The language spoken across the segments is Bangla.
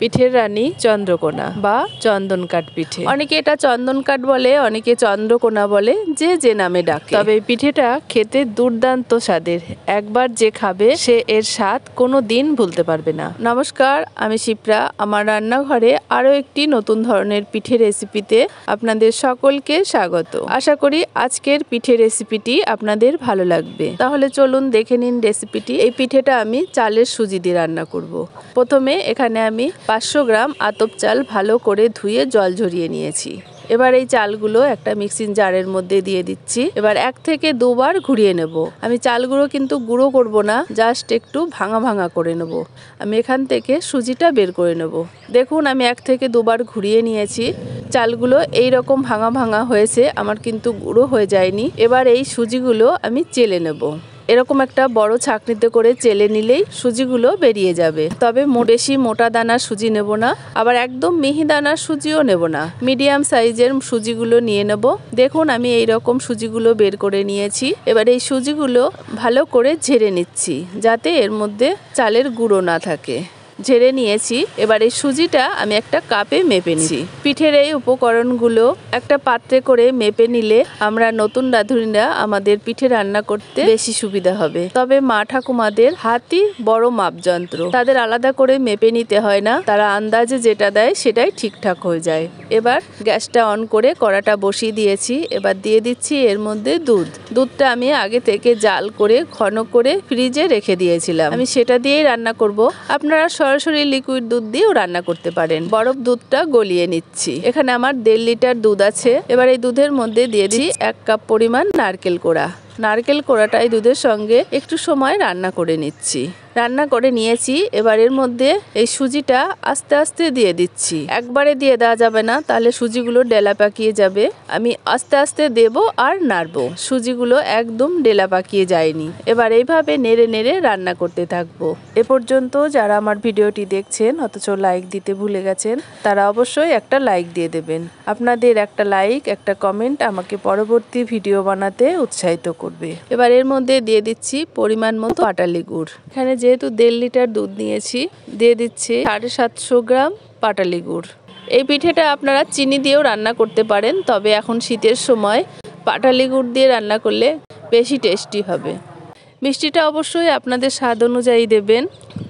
পিঠের রানী চন্দ্রকোনা বা চন্দনকাঠ পিঠে। অনেকে এটা চন্দনকাঠ বলে, অনেকে চন্দ্রকোনা বলে, যে যে নামে ডাকে। তবে এই পিঠেটা খেতে দুর্দান্ত স্বাদের। একবার যে খাবে সে এর স্বাদ কোনো দিন ভুলতে পারবে না। নমস্কার, আমি শিপ্রা। আমার রান্নাঘরে আরো একটি নতুন ধরনের পিঠে রেসিপিতে আপনাদের সকলকে স্বাগত। আশা করি আজকের পিঠে রেসিপিটি আপনাদের ভালো লাগবে। তাহলে চলুন দেখে নিন রেসিপিটি। এই পিঠেটা আমি চালের সুজি দিয়ে রান্না করব। প্রথমে এখানে আমি 500 গ্রাম আতপ চাল ভালো করে ধুয়ে জল ঝরিয়ে নিয়েছি। এবার এই চালগুলো একটা মিক্সিং জারের মধ্যে দিয়ে দিচ্ছি। এবার 1 থেকে 2 বার ঘুরিয়ে নেব। আমি চালগুলো কিন্তু গুঁড়ো করব না, জাস্ট একটু ভাঙা ভাঙা করে নেব। আমি এখান থেকে সুজিটা বের করে নেব। দেখুন আমি 1 থেকে 2 বার ঘুরিয়ে নিয়েছি। চালগুলো এই রকম ভাঙা ভাঙা হয়েছে, আমার কিন্তু গুঁড়ো হয়ে যায়নি। এবার এই সুজিগুলো আমি চেলে নেব। এরকম একটা বড় ছাঁকনিতে করে চেলে নিলেই সুজিগুলো বেরিয়ে যাবে। তবে বেশি মোটা দানার সুজি নেব না, আবার একদম মিহি দানার সুজিও নেব না। মিডিয়াম সাইজের সুজিগুলো নিয়ে নেব। দেখুন আমি এই রকম সুজিগুলো বের করে নিয়েছি। এবার এই সুজিগুলো ভালো করে ঝেড়ে নিচ্ছি, যাতে এর মধ্যে চালের গুঁড়ো না থাকে। ঝেড়ে নিয়েছি। এবার এই সুজিটা আমি একটা কাপে মেপে নিচ্ছি। পিঠের এই উপকরণগুলো একটা পাত্রে করে মেপে নিলে আমরা নতুন রাঁধুনিরা আমাদের পিঠে রান্না করতে বেশি সুবিধা হবে। তবে মা ঠাকুমাদের হাতই বড় মাপযন্ত্র, তাদের আলাদা করে মেপে নিতে হয় না, তারা আন্দাজে যেটা দেয় সেটাই ঠিকঠাক হয়ে যায়। এবার গ্যাসটা অন করে কড়াটা বসিয়ে দিয়েছি। এবার দিয়ে দিচ্ছি এর মধ্যে দুধটা আমি আগে থেকে জাল করে ঘন করে ফ্রিজে রেখে দিয়েছিলাম। আমি সেটা দিয়েই রান্না করব। আপনারা সরাসরি লিকুইড দুধ দিয়েও রান্না করতে পারেন। বরফ দুধটা গলিয়ে নিচ্ছি। এখানে আমার 1.5 লিটার দুধ আছে। এবার এই দুধের মধ্যে দিয়ে দিচ্ছি 1 কাপ পরিমাণ নারকেল কোড়া। নারকেল কোড়াটা এই দুধের সঙ্গে একটু সময় রান্না করে নিচ্ছি। রান্না করে নিয়েছি। এবার এর মধ্যে এই সুজিটা আস্তে আস্তে দিয়ে দিচ্ছি। একবারে দিয়ে দেওয়া যাবে না, তাহলে সুজিগুলো ডেলা পাকিয়ে যাবে। আমি আস্তে আস্তে দেব আর নাড়বো। সুজিগুলো একদম ডেলা পাকিয়ে যায়নি। এবার এইভাবে নেড়ে নেড়ে রান্না করতে থাকবো। এ পর্যন্ত যারা আমার ভিডিওটি দেখছেন অথচ লাইক দিতে ভুলে গেছেন, তারা অবশ্যই একটা লাইক দিয়ে দেবেন। আপনাদের একটা লাইক, একটা কমেন্ট আমাকে পরবর্তী ভিডিও বানাতে উৎসাহিত করবে। এবার এর মধ্যে দিয়ে দিচ্ছি পরিমাণ মতো পাটালি গুড়। এখানে যেহেতু 1.5 লিটার দুধ নিয়েছি, দিয়ে দিচ্ছি 750 গ্রাম পাটালি গুড়। এই পিঠেটা আপনারা চিনি দিয়েও রান্না করতে পারেন, তবে এখন শীতের সময় পাটালি গুড় দিয়ে রান্না করলে বেশি টেস্টি হবে। মিষ্টিটা অবশ্যই আপনাদের স্বাদ অনুযায়ী দেবেন,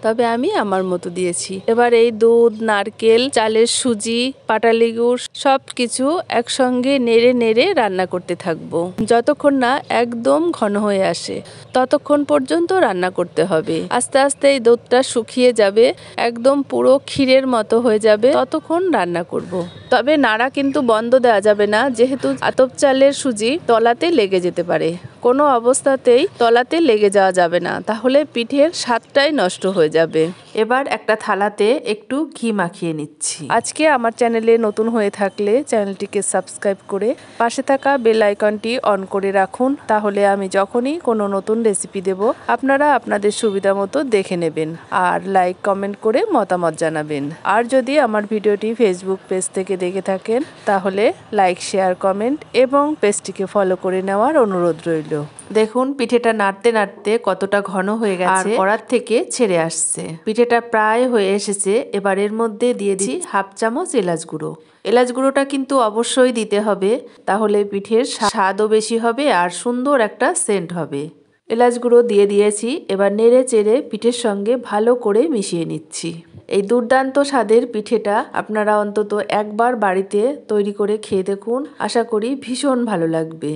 তবে আমি আমার মতো দিয়েছি। এবার এই দুধ, নারকেল, চালের সুজি, পাটালি গুড় সব কিছু একসঙ্গে নেড়ে নেড়ে রান্না করতে থাকবো। যতক্ষণ না একদম ঘন হয়ে আসে ততক্ষণ পর্যন্ত রান্না করতে হবে। আস্তে আস্তে এই দুধটা শুকিয়ে যাবে, একদম পুরো ক্ষীরের মতো হয়ে যাবে, ততক্ষণ রান্না করব। তবে নাড়া কিন্তু বন্ধ দেওয়া যাবে না, যেহেতু আতপ চালের সুজি তলাতে লেগে যেতে পারে। কোনো অবস্থাতেই তলাতে লেগে যাওয়া যাবে না, তাহলে পিঠের স্বাদটাই নষ্ট হয়ে যাবে। এবার একটা থালাতে একটু ঘি মাখিয়ে নিচ্ছি। আজকে আমার চ্যানেলে নতুন হয়ে থাকলে চ্যানেলটিকে সাবস্ক্রাইব করে পাশে থাকা বেল আইকনটি অন করে রাখুন, তাহলে আমি যখনই কোনো নতুন রেসিপি দেব আপনারা আপনাদের সুবিধা মতো দেখে নেবেন। আর লাইক কমেন্ট করে মতামত জানাবেন। আর যদি আমার ভিডিওটি ফেসবুক পেজ থেকে দেখে থাকেন, তাহলে লাইক, শেয়ার, কমেন্ট এবং পেজটিকে ফলো করে নেওয়ার অনুরোধ রইল। দেখুন পিঠেটা নাড়তে নাড়তে কতটা ঘন হয়ে গেছে, আর কড়ার থেকে ছেড়ে আসছে। পিঠেটা প্রায় হয়ে এসেছে। এবার এর মধ্যে দিয়ে দিচ্ছি 1/2 চামচ এলাচ গুঁড়ো। এলাচ গুঁড়োটা কিন্তু অবশ্যই দিতে হবে, তাহলে পিঠের স্বাদও বেশি হবে আর সুন্দর একটা সেন্ট হবে। এলাচ গুঁড়ো দিয়ে দিয়েছি। এবার নেড়ে চেড়ে পিঠের সঙ্গে ভালো করে মিশিয়ে নিচ্ছি। এই দুর্দান্ত স্বাদের পিঠেটা আপনারা অন্তত একবার বাড়িতে তৈরি করে খেয়ে দেখুন, আশা করি ভীষণ ভালো লাগবে।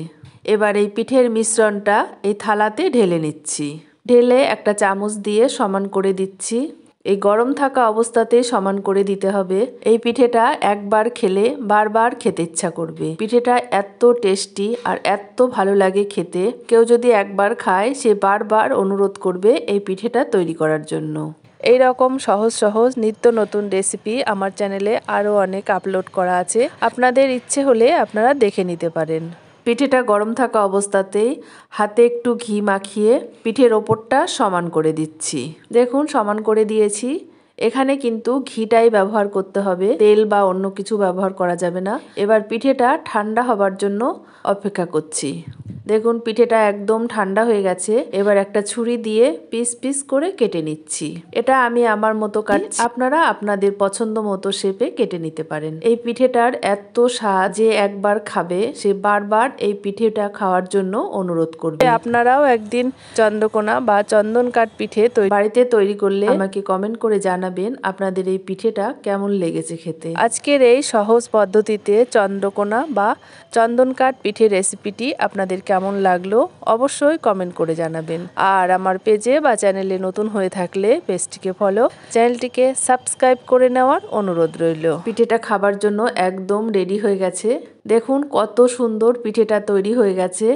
এবার এই পিঠের মিশ্রণটা এই থালাতে ঢেলে নিচ্ছি। ঢেলে একটা চামচ দিয়ে সমান করে দিচ্ছি। এই গরম থাকা অবস্থাতেই সমান করে দিতে হবে। এই পিঠেটা একবার খেলে বারবার খেতে ইচ্ছা করবে। পিঠেটা এত টেস্টি আর এত ভালো লাগে খেতে, কেউ যদি একবার খায় সে বারবার অনুরোধ করবে এই পিঠেটা তৈরি করার জন্য। এই রকম সহজ সহজ নিত্য নতুন রেসিপি আমার চ্যানেলে আরও অনেক আপলোড করা আছে, আপনাদের ইচ্ছে হলে আপনারা দেখে নিতে পারেন। পিঠেটা গরম থাকা অবস্থাতেই হাতে একটু ঘি মাখিয়ে পিঠের ওপরটা সমান করে দিচ্ছি। দেখুন সমান করে দিয়েছি। এখানে কিন্তু ঘিটাই ব্যবহার করতে হবে, তেল বা অন্য কিছু ব্যবহার করা যাবে না। এবার পিঠেটা ঠান্ডা হবার জন্য অপেক্ষা করছি। দেখুন পিঠেটা একদম ঠান্ডা হয়ে গেছে। এবার একটা ছুরি দিয়ে পিস পিস করে কেটে নিচ্ছি। এটা আমি আমার মতো কাটছি, আপনারা আপনাদের পছন্দ মতো শেপে কেটে নিতে পারেন। এই পিঠেটার এত স্বাদ, যে একবার খাবে সে বারবার এই পিঠেটা খাওয়ার জন্য অনুরোধ করবে। আপনারাও একদিন চন্দ্রকোনা বা চন্দন কাঠ পিঠে বাড়িতে তৈরি করলে আমাকে কমেন্ট করে জানাবেন আপনাদের এই পিঠেটা কেমন লেগেছে খেতে। আজকের এই সহজ পদ্ধতিতে চন্দ্রকোনা বা চন্দন কাঠ পিঠের রেসিপিটি আপনাদের কেমন লাগলো অবশ্যই কমেন্ট করে জানাবেন। আর আমার পেজে বা চ্যানেলে নতুন হয়ে থাকলে পেজটিকে ফলো, চ্যানেলটিকে সাবস্ক্রাইব করে নেওয়ার অনুরোধ রইল। পিঠেটা খাবার জন্য একদম রেডি হয়ে গেছে। দেখুন কত সুন্দর পিঠেটা তৈরি হয়ে গেছে,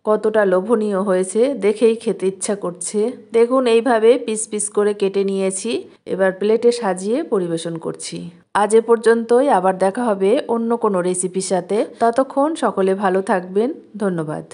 কতটা লোভনীয় হয়েছে, দেখেই খেতে ইচ্ছা করছে। দেখুন এইভাবে পিস পিস করে কেটে নিয়েছি, এবার প্লেটে সাজিয়ে পরিবেশন করছি। আজ এ পর্যন্তই, আবার দেখা হবে অন্য কোনো রেসিপির সাথে। ততক্ষণ সকলে ভালো থাকবেন। ধন্যবাদ।